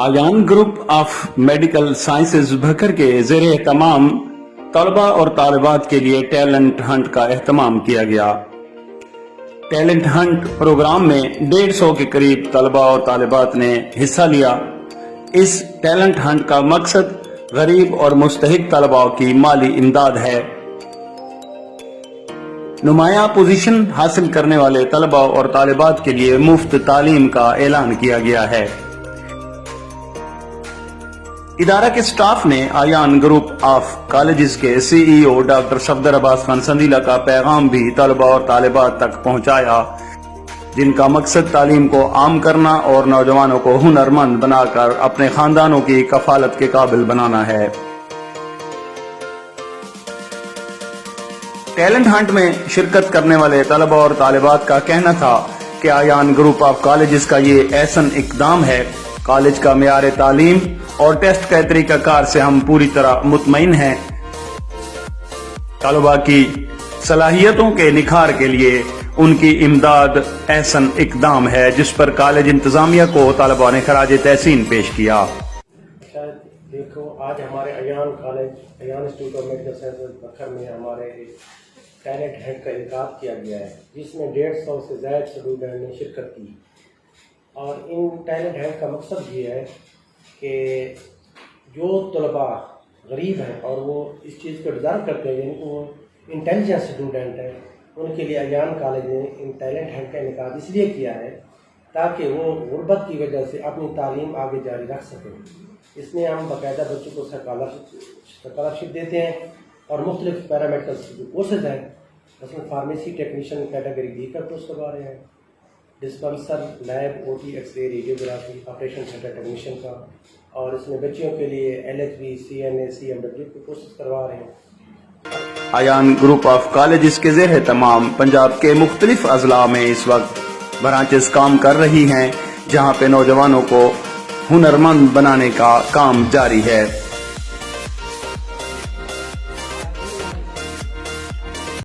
Ayaan group of medical sciences Bhakkar के ज़ेरे एहतमाम तलबा और तालिबात के लिए टैलेंट हंट का एहतमाम किया गया। टैलेंट हंट प्रोग्राम में 150 के करीब तलबा और तालिबात ने हिस्सा लिया। इस टैलेंट हंट का मकसद गरीब और मुस्तहिक तलबा की माली इमदाद है। नुमाया पोजीशन हासिल करने वाले तलबा और तालिबात के लिए मुफ्त तालीम का ऐलान किया गया है। इदारा के स्टाफ ने आयान ग्रुप ऑफ कॉलेजेस के CEO डॉक्टर सफदर अब्बास खान संदीला का पैगाम भी तलबा और तालिबात तक पहुंचाया, जिनका मकसद तालीम को आम करना और नौजवानों को हुनरमंद बनाकर अपने खानदानों की कफालत के काबिल बनाना है। टैलेंट हंट में शिरकत करने वाले तलबा और तालिबात का कहना था कि आयान ग्रुप ऑफ कॉलेजेस का ये ऐसन इकदाम है। कॉलेज का मेयार तालीम और टेस्ट का तरीकाकार से हम पूरी तरह मुतमईन हैं। तलबा की सलाहियतों के निखार के लिए उनकी इमदाद ऐसन इकदाम है जिस पर कॉलेज इंतजामिया को तलबा ने खराज तहसीन पेश किया। देखो, आज हमारे Ayan college Ayan institute of medical sciences Bhakkar में हमारे टैलेंट हंट का इनकाद किया गया है, जिसमें 150 से ज़्यादा स्टूडेंट ने शिरकत की। और इन टैलेंट हंट का मकसद ये है कि जो तलबा गरीब हैं और वो इस चीज़ को डिज़र्व करते हैं, यानी वो इंटेलिजेंट स्टूडेंट हैं, उनके लिए अयान कॉलेज ने इन टैलेंट हंट का इनकाद इसलिए किया है ताकि वो गुर्बत की वजह से अपनी तालीम आगे जारी रख सकें। इसमें हम बाकायदा बच्चों को स्कॉलरशिप देते हैं और मुख्तलिफ पैरामेडिकल जो कोर्सेज हैं, उसमें फार्मेसी टेक्नीशियन कैटेगरी डी का कोर्स करवा रहे हैं, dispenser, lab, OT, x-ray, radiography, operation theatre technician का, और इसमें बच्चियों के लिए LHB, CNA, CMW के कोर्सेज करवा रहे हैं। आयान ग्रुप ऑफ कॉलेजेस के ज़ेरे तमाम पंजाब के मुख्तलिफ अजला में इस वक्त ब्रांचेस काम कर रही हैं, जहां पे नौजवानों को हुनरमंद बनाने का काम जारी है।